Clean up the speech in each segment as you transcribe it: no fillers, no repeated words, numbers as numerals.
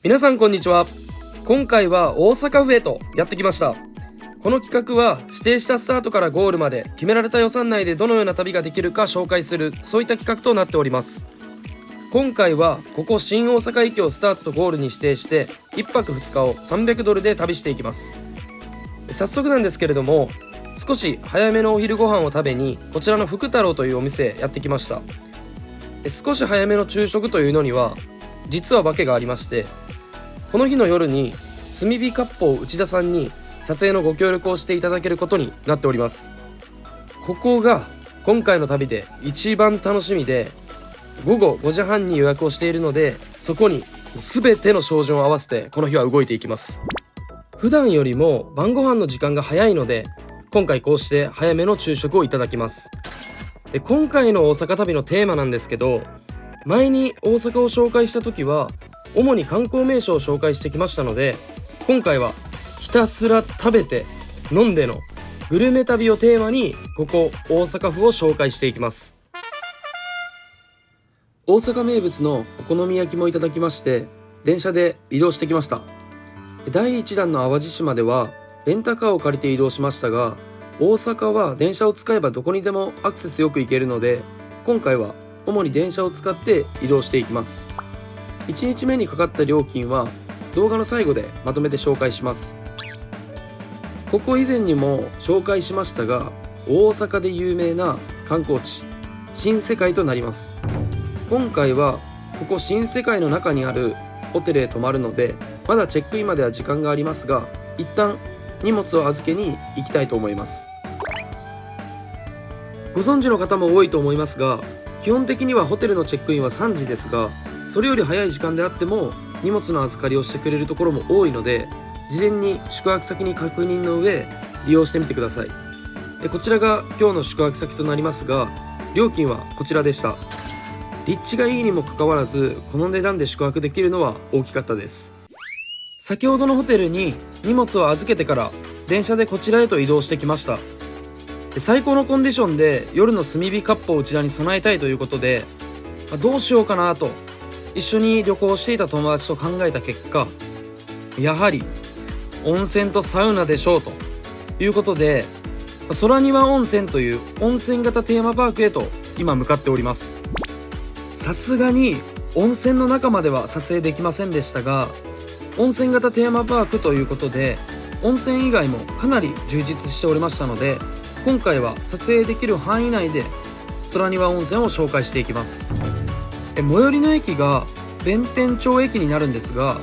皆さんこんにちは。今回は大阪府へとやってきました。この企画は指定したスタートからゴールまで決められた予算内でどのような旅ができるか紹介する、そういった企画となっております。今回はここ新大阪駅をスタートとゴールに指定して1泊2日を$300で旅していきます。早速なんですけれども、少し早めのお昼ご飯を食べにこちらの福太郎というお店へやってきました。少し早めの昼食というのには実は訳がありまして、この日の夜に炭火割烹内田さんに撮影のご協力をしていただけることになっております。ここが今回の旅で一番楽しみで、午後5時半に予約をしているので、そこに全ての照準を合わせてこの日は動いていきます。普段よりも晩ご飯の時間が早いので、今回こうして早めの昼食をいただきます。で、今回の大阪旅のテーマなんですけど、前に大阪を紹介した時は主に観光名所を紹介してきましたので、今回はひたすら食べて飲んでのグルメ旅をテーマにここ大阪府を紹介していきます。大阪名物のお好み焼きもいただきまして、電車で移動してきました。第1弾の淡路島ではレンタカーを借りて移動しましたが、大阪は電車を使えばどこにでもアクセスよく行けるので、今回は主に電車を使って移動していきます。1日目にかかった料金は動画の最後でまとめて紹介します。ここ以前にも紹介しましたが、大阪で有名な観光地新世界となります。今回はここ新世界の中にあるホテルへ泊まるので、まだチェックインまでは時間がありますが、一旦荷物を預けに行きたいと思います。ご存知の方も多いと思いますが、基本的にはホテルのチェックインは3時ですが、それより早い時間であっても荷物の預かりをしてくれるところも多いので、事前に宿泊先に確認の上利用してみてください。こちらが今日の宿泊先となりますが、料金はこちらでした。立地がいいにもかかわらず、この値段で宿泊できるのは大きかったです。先ほどのホテルに荷物を預けてから電車でこちらへと移動してきました。最高のコンディションで夜の炭火割烹内田に備えたいということで、どうしようかなと一緒に旅行していた友達と考えた結果、やはり温泉とサウナでしょうということで、空庭温泉という温泉型テーマパークへと今向かっております。さすがに温泉の中までは撮影できませんでしたが、温泉型テーマパークということで温泉以外もかなり充実しておりましたので、今回は撮影できる範囲内で空庭温泉を紹介していきます。最寄りの駅が弁天町駅になるんですが、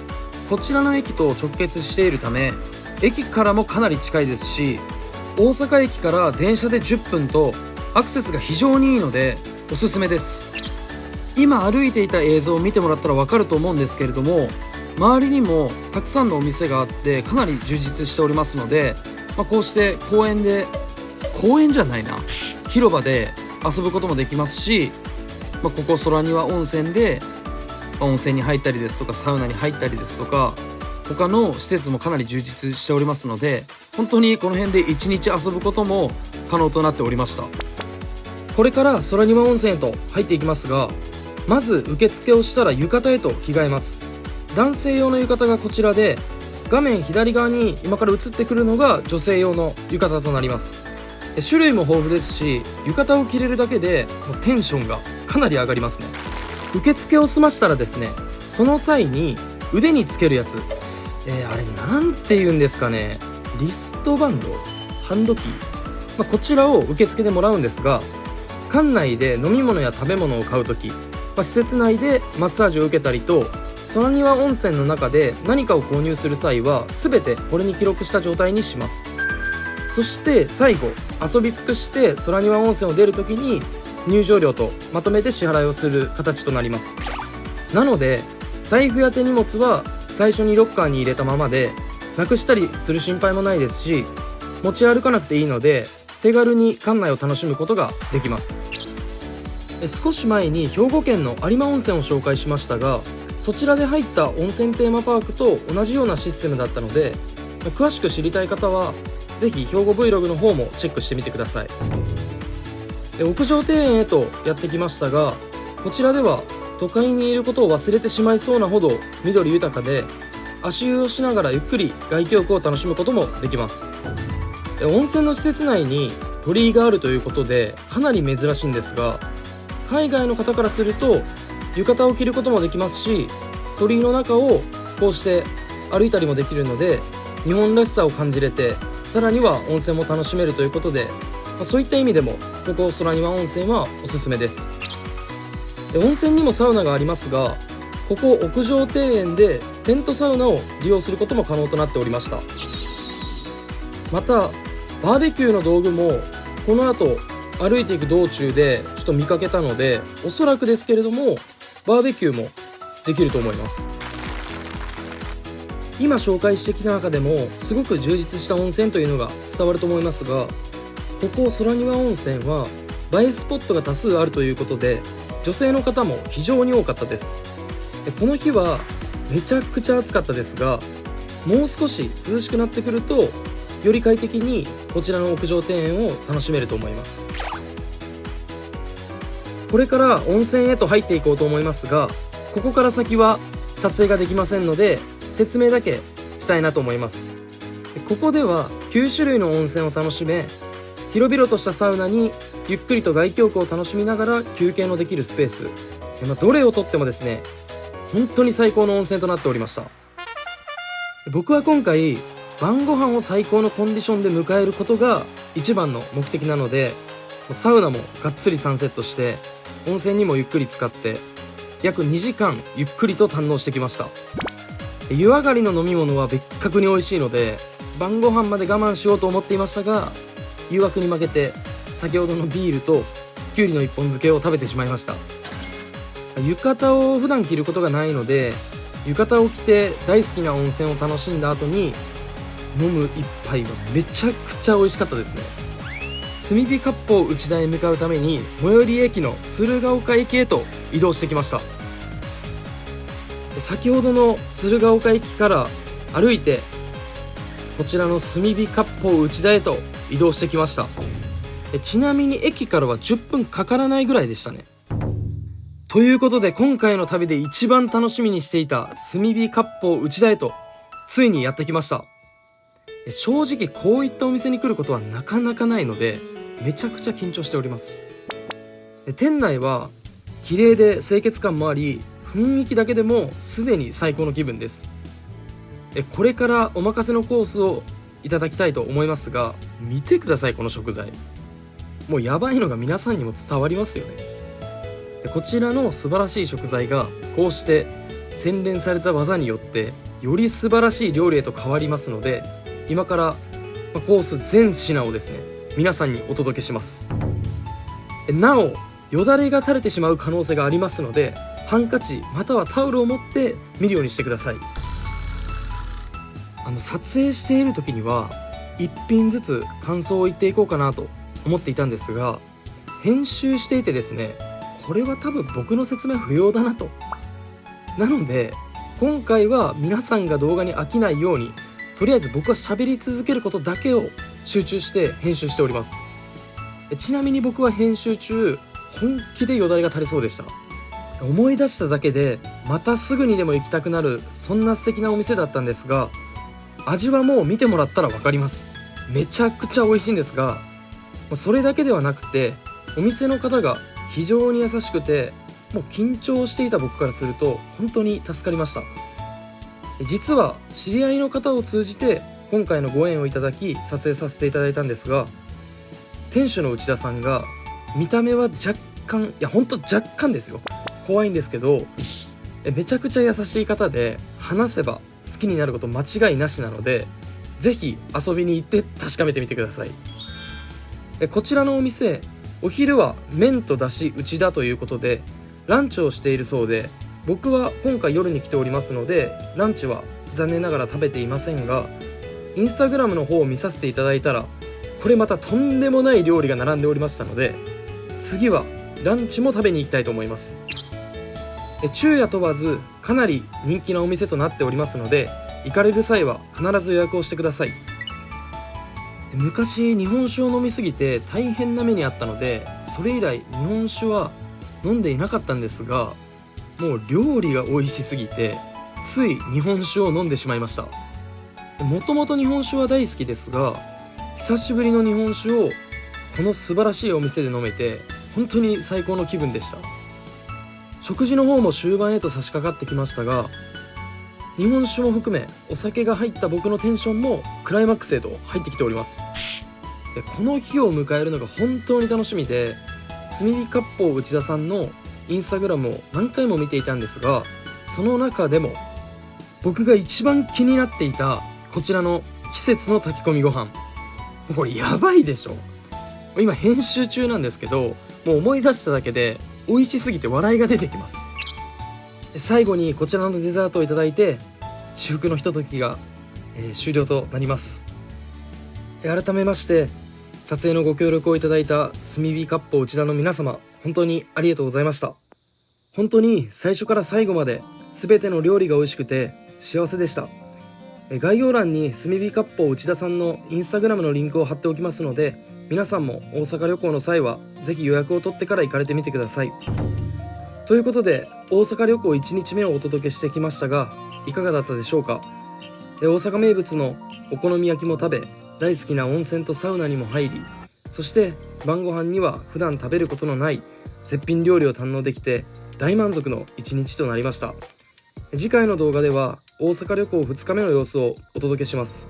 こちらの駅と直結しているため駅からもかなり近いですし、大阪駅から電車で10分とアクセスが非常にいいのでおすすめです。今歩いていた映像を見てもらったらわかると思うんですけれども、周りにもたくさんのお店があってかなり充実しておりますので、こうして公園じゃないな、広場で遊ぶこともできますし、ここ空庭温泉で温泉に入ったりですとかサウナに入ったりですとか、他の施設もかなり充実しておりますので、本当にこの辺で1日遊ぶことも可能となっておりました。これから空庭温泉へと入っていきますが、まず受付をしたら浴衣へと着替えます。男性用の浴衣がこちらで、画面左側に今から映ってくるのが女性用の浴衣となります。種類も豊富ですし、浴衣を着れるだけでもうテンションがかなり上がりますね。受付を済ましたらですね、その際に腕につけるやつ、あれなんて言うんですかね、リストバンド、ハンドキー、こちらを受付でもらうんですが、館内で飲み物や食べ物を買うとき、施設内でマッサージを受けたりと、空庭温泉の中で何かを購入する際は全てこれに記録した状態にします。そして最後遊び尽くして空庭温泉を出るときに入場料とまとめて支払いをする形となります。なので財布や手荷物は最初にロッカーに入れたままで、なくしたりする心配もないですし、持ち歩かなくていいので手軽に館内を楽しむことができます。少し前に兵庫県の有馬温泉を紹介しましたが、そちらで入った温泉テーマパークと同じようなシステムだったので、詳しく知りたい方はぜひ兵庫 Vlog の方もチェックしてみてください。屋上庭園へとやってきましたが、こちらでは都会にいることを忘れてしまいそうなほど緑豊かで、足湯をしながらゆっくり外気浴を楽しむこともできます。温泉の施設内に鳥居があるということでかなり珍しいんですが、海外の方からすると浴衣を着ることもできますし、鳥居の中をこうして歩いたりもできるので日本らしさを感じれて、さらには温泉も楽しめるということで、そういった意味でもここ空庭温泉はおすすめです。温泉にもサウナがありますが、ここ屋上庭園でテントサウナを利用することも可能となっておりました。またバーベキューの道具もこの後歩いていく道中でちょっと見かけたので、おそらくですけれどもバーベキューもできると思います。今紹介してきた中でもすごく充実した温泉というのが伝わると思いますが、ここ空庭温泉は映えスポットが多数あるということで女性の方も非常に多かったです。この日はめちゃくちゃ暑かったですが、もう少し涼しくなってくるとより快適にこちらの屋上庭園を楽しめると思います。これから温泉へと入っていこうと思いますが、ここから先は撮影ができませんので説明だけしたいなと思います。ここでは9種類の温泉を楽しめ、広々としたサウナにゆっくりと外気浴を楽しみながら休憩のできるスペース、どれをとってもですね、本当に最高の温泉となっておりました。僕は今回晩ご飯を最高のコンディションで迎えることが一番の目的なので、サウナもがっつり3セットして温泉にもゆっくり浸かって約2時間ゆっくりと堪能してきました。湯上がりの飲み物は別格に美味しいので晩ご飯まで我慢しようと思っていましたが、誘惑に負けて先ほどのビールときゅうりの一本漬けを食べてしまいました。浴衣を普段着ることがないので、浴衣を着て大好きな温泉を楽しんだ後に飲む一杯はめちゃくちゃ美味しかったですね。炭火割烹内田へ向かうために最寄り駅の鶴岡駅へと移動してきました。先ほどの鶴岡駅から歩いてこちらの炭火割烹内田へと移動してきました。ちなみに駅からは10分かからないぐらいでしたね。ということで今回の旅で一番楽しみにしていた炭火割烹内田へとついにやってきました。正直こういったお店に来ることはなかなかないのでめちゃくちゃ緊張しております。店内は綺麗で清潔感もあり、雰囲気だけでもすでに最高の気分です。これからお任せのコースをいただきたいと思いますが、見てくださいこの食材。もうやばいのが皆さんにも伝わりますよね。こちらの素晴らしい食材がこうして洗練された技によってより素晴らしい料理へと変わりますので、今からコース全品をですね皆さんにお届けします。なおよだれが垂れてしまう可能性がありますので、ハンカチまたはタオルを持って見るようにしてください。撮影している時には一品ずつ感想を言っていこうかなと思っていたんですが、編集していてですね、これは多分僕の説明不要だなと。なので今回は皆さんが動画に飽きないように、とりあえず僕は喋り続けることだけを集中して編集しております。ちなみに僕は編集中本気でよだれが垂れそうでした。思い出しただけでまたすぐにでも行きたくなる、そんな素敵なお店だったんですが、味はもう見てもらったら分かります。めちゃくちゃ美味しいんですが、それだけではなくてお店の方が非常に優しくて、もう緊張していた僕からすると本当に助かりました。実は知り合いの方を通じて今回のご縁をいただき撮影させていただいたんですが、店主の内田さんが見た目は若干、いや本当若干ですよ、怖いんですけどめちゃくちゃ優しい方で、話せば好きになること間違いなしなので、ぜひ遊びに行って確かめてみてください。こちらのお店、お昼は麺とだし内田ということでランチをしているそうで、僕は今回夜に来ておりますのでランチは残念ながら食べていませんが、インスタグラムの方を見させていただいたらこれまたとんでもない料理が並んでおりましたので、次はランチも食べに行きたいと思います。昼夜問わずかなり人気なお店となっておりますので、行かれる際は必ず予約をしてください。昔日本酒を飲みすぎて大変な目にあったので、それ以来日本酒は飲んでいなかったんですが、もう料理が美味しすぎてつい日本酒を飲んでしまいました。もともと日本酒は大好きですが、久しぶりの日本酒をこの素晴らしいお店で飲めて本当に最高の気分でした。食事の方も終盤へと差し掛かってきましたが、日本酒も含めお酒が入った僕のテンションもクライマックスへと入ってきております。でこの日を迎えるのが本当に楽しみで、炭火割烹内田さんのインスタグラムを何回も見ていたんですが、その中でも僕が一番気になっていたこちらの季節の炊き込みご飯、これやばいでしょ。今編集中なんですけど、もう思い出しただけで美味しすぎて笑いが出てきます。最後にこちらのデザートをいただいて至福のひとときが、終了となります。改めまして撮影のご協力をいただいた炭火割烹内田の皆様、本当にありがとうございました。本当に最初から最後まで全ての料理が美味しくて幸せでした。概要欄に炭火割烹内田さんのインスタグラムのリンクを貼っておきますので、皆さんも大阪旅行の際はぜひ予約を取ってから行かれてみてください。ということで大阪旅行1日目をお届けしてきましたが、いかがだったでしょうか。大阪名物のお好み焼きも食べ、大好きな温泉とサウナにも入り、そして晩ご飯には普段食べることのない絶品料理を堪能できて大満足の一日となりました。次回の動画では大阪旅行2日目の様子をお届けします。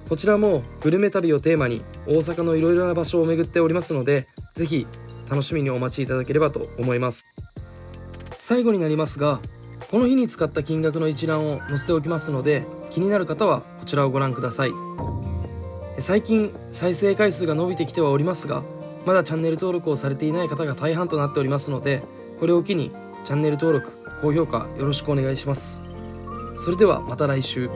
こちらもグルメ旅をテーマに大阪のいろいろな場所を巡っておりますので、ぜひ楽しみにお待ちいただければと思います。最後になりますが、この日に使った金額の一覧を載せておきますので、気になる方はこちらをご覧ください。最近再生回数が伸びてきてはおりますが、まだチャンネル登録をされていない方が大半となっておりますので、これを機にチャンネル登録、高評価よろしくお願いします。それではまた来週。